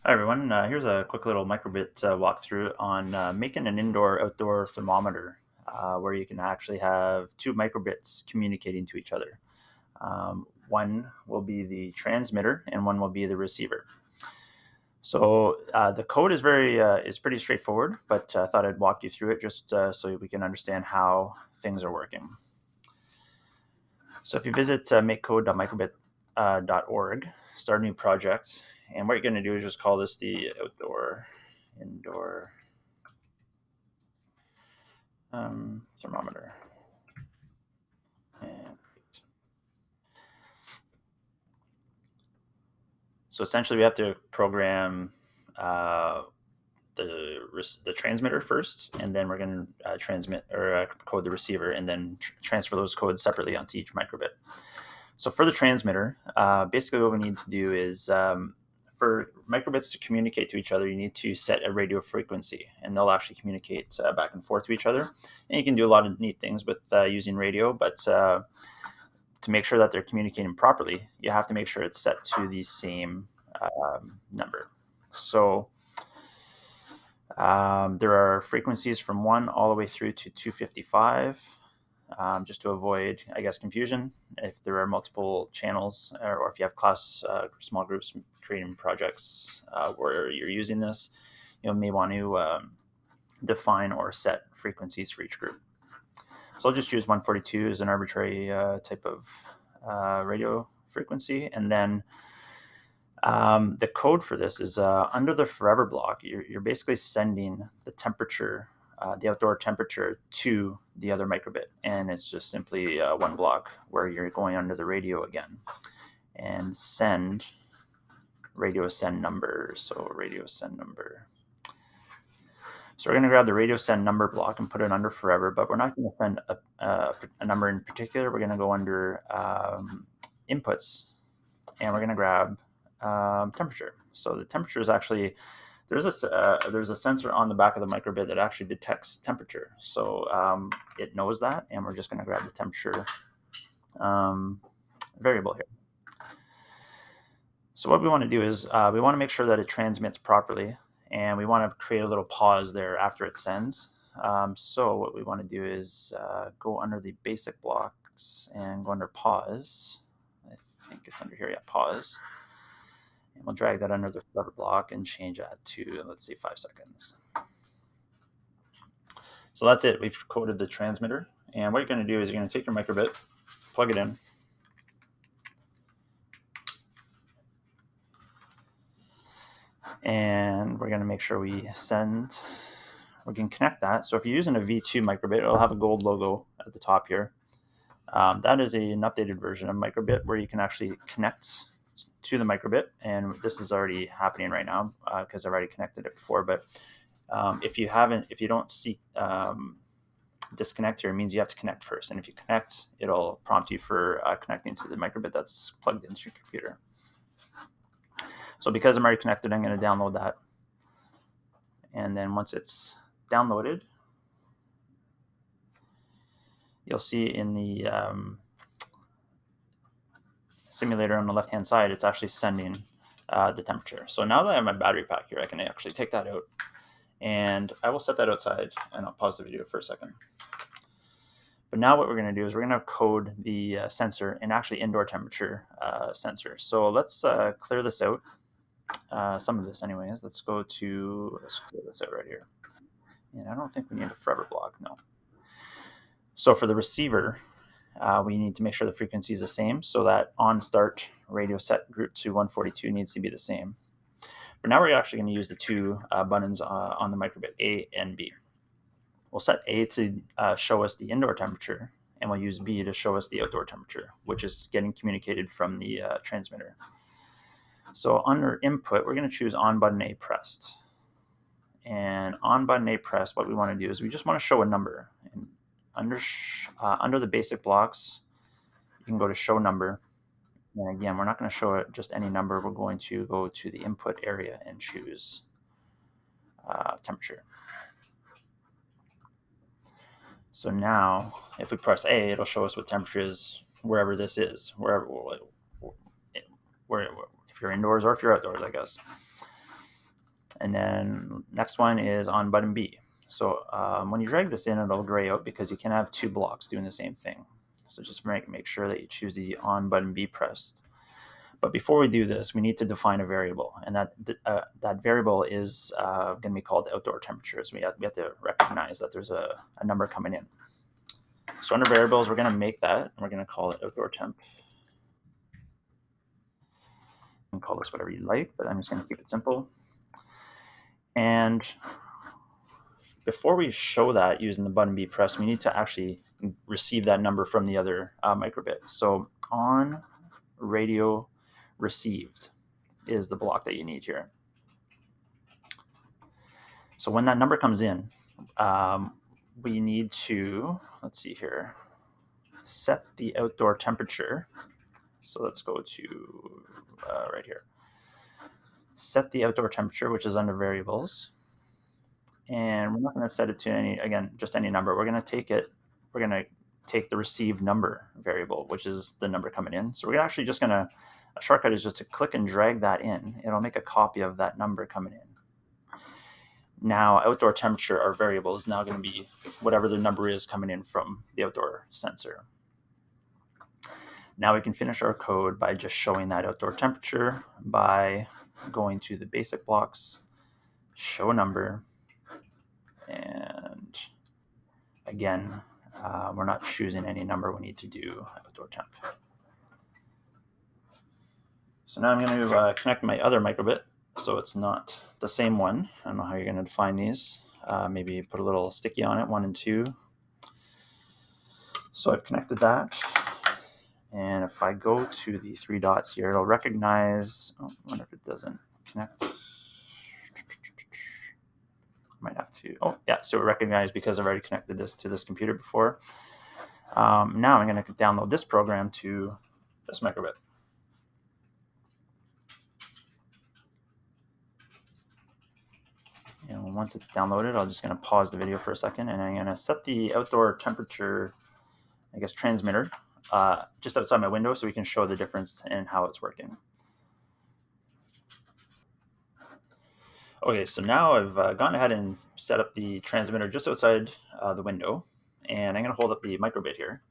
Hi everyone. Here's a quick little microbit walkthrough on making an indoor-outdoor thermometer, where you can actually have two microbits communicating to each other. One will be the transmitter, and one will be the receiver. So the code is pretty straightforward, but I thought I'd walk you through it just so we can understand how things are working. So if you visit makecode.microbit.org, start a new project, and what you're going to do is just call this the indoor thermometer. And so essentially, we have to program uh, the transmitter first, and then we're going to transmit or code the receiver, and then transfer those codes separately onto each microbit. So for the transmitter, basically what we need to do is for microbits to communicate to each other, you need to set a radio frequency, and they'll actually communicate back and forth to each other. And you can do a lot of neat things with using radio, but to make sure that they're communicating properly, you have to make sure it's set to the same number. So there are frequencies from 1 all the way through to 255, just to avoid, I guess, confusion. If there are multiple channels, or if you have small groups creating projects where you're using this, you may want to define or set frequencies for each group. So I'll just use 142 as an arbitrary type of radio frequency. And then the code for this is under the forever block. You're basically sending the temperature, the outdoor temperature, to the other microbit. And it's just simply one block where you're going under the radio again and send radio send number. So radio send number. So we're going to grab the radio send number block and put it under forever, but we're not going to send a number in particular. We're going to go under inputs, and we're going to grab temperature. So the temperature is actually, there's a sensor on the back of the microbit that actually detects temperature. So it knows that, and we're just going to grab the temperature variable here. So what we want to do is we want to make sure that it transmits properly, and we want to create a little pause there after it sends. So what we want to do is go under the basic blocks and go under pause. I think it's under here, yeah, pause. And we'll drag that under the forever block and change that to, let's say, 5 seconds. So that's it. We've coded the transmitter. And what you're going to do is you're going to take your microbit, plug it in, and we're going to make sure we can connect that. So if you're using a V2 microbit, it'll have a gold logo at the top here. That is an updated version of microbit where you can actually connect to the microbit, and this is already happening right now because I've already connected it before. But if you don't see disconnect here, it means you have to connect first, and if you connect, it'll prompt you for connecting to the microbit that's plugged into your computer. So because I'm already connected, I'm going to download that, and then once it's downloaded, you'll see in the simulator on the left hand side, it's actually sending the temperature. So now that I have my battery pack here, I can actually take that out, and I will set that outside, and I'll pause the video for a second. But now what we're going to do is we're going to code the sensor and actually indoor temperature sensor. So let's clear this out, some of this anyways. Let's clear this out right here. And I don't think we need a forever block, no. So for the receiver, we need to make sure the frequency is the same, so that on start radio set group to 142 needs to be the same. But now we're actually going to use the two buttons on the microbit, A and B. We'll set A to show us the indoor temperature, and we'll use B to show us the outdoor temperature, which is getting communicated from the transmitter. So under input, we're going to choose on button A pressed. And on button A pressed, what we want to do is we just want to show a number. And under the basic blocks, you can go to show number. And again, we're not going to show it just any number. We're going to go to the input area and choose temperature. So now, if we press A, it'll show us what temperature is wherever this is, where if you're indoors or if you're outdoors, I guess. And then next one is on button B. So when you drag this in, it'll gray out because you can have two blocks doing the same thing. So just make sure that you choose the on button B pressed. But before we do this, we need to define a variable, and that variable is going to be called outdoor temperatures. We have to recognize that there's a number coming in. So under variables, we're going to make that, and we're going to call it outdoor temp. You can call this whatever you like, but I'm just going to keep it simple. And before we show that using the button B press, we need to actually receive that number from the other microbit. So on radio received is the block that you need here. So when that number comes in, we need to, let's see here, set the outdoor temperature. So let's go to right here. Set the outdoor temperature, which is under variables. And we're not going to set it to just any number. We're going to take the received number variable, which is the number coming in. So we're actually just going to, a shortcut is just to click and drag that in. It'll make a copy of that number coming in. Now outdoor temperature, our variable, is now going to be whatever the number is coming in from the outdoor sensor. Now we can finish our code by just showing that outdoor temperature by going to the basic blocks, show number, and again, we're not choosing any number. We need to do outdoor temp. So now I'm going to connect my other microbit so it's not the same one. I don't know how you're going to define these. Maybe put a little sticky on it, 1 and 2. So I've connected that. And if I go to the 3 dots here, it'll recognize, I wonder if it doesn't connect. Might have to, oh yeah, so it recognized because I've already connected this to this computer before. Now I'm going to download this program to this microbit. And once it's downloaded, I'm just going to pause the video for a second, and I'm going to set the outdoor temperature, I guess, transmitter just outside my window so we can show the difference in how it's working. Okay, so now I've gone ahead and set up the transmitter just outside the window, and I'm going to hold up the microbit here,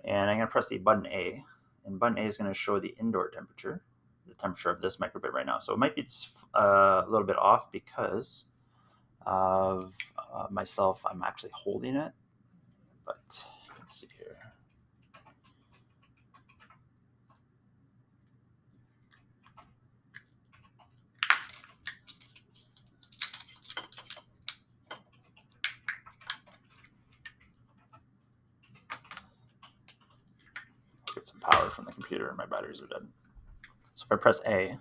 and I'm going to press the button A, and button A is going to show the indoor temperature, the temperature of this microbit right now. So it might be a little bit off because of myself. I'm actually holding it, but let's see here. Get some power from the computer and my batteries are dead. So if I press A,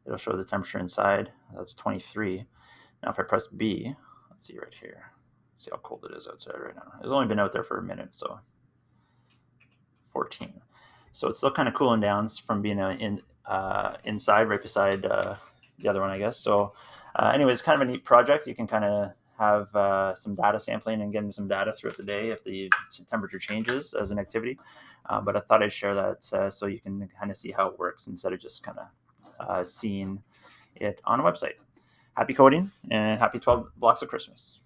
it'll show the temperature inside. That's 23. Now if I press B, let's see right here. See how cold it is outside right now. It's only been out there for a minute, so 14. So it's still kind of cooling down from being inside, right beside the other one, I guess. So anyways, kind of a neat project. You can kind of have some data sampling and getting some data throughout the day if the temperature changes as an activity. But I thought I'd share that so you can kind of see how it works instead of just kind of seeing it on a website. Happy coding and happy 12 blocks of Christmas.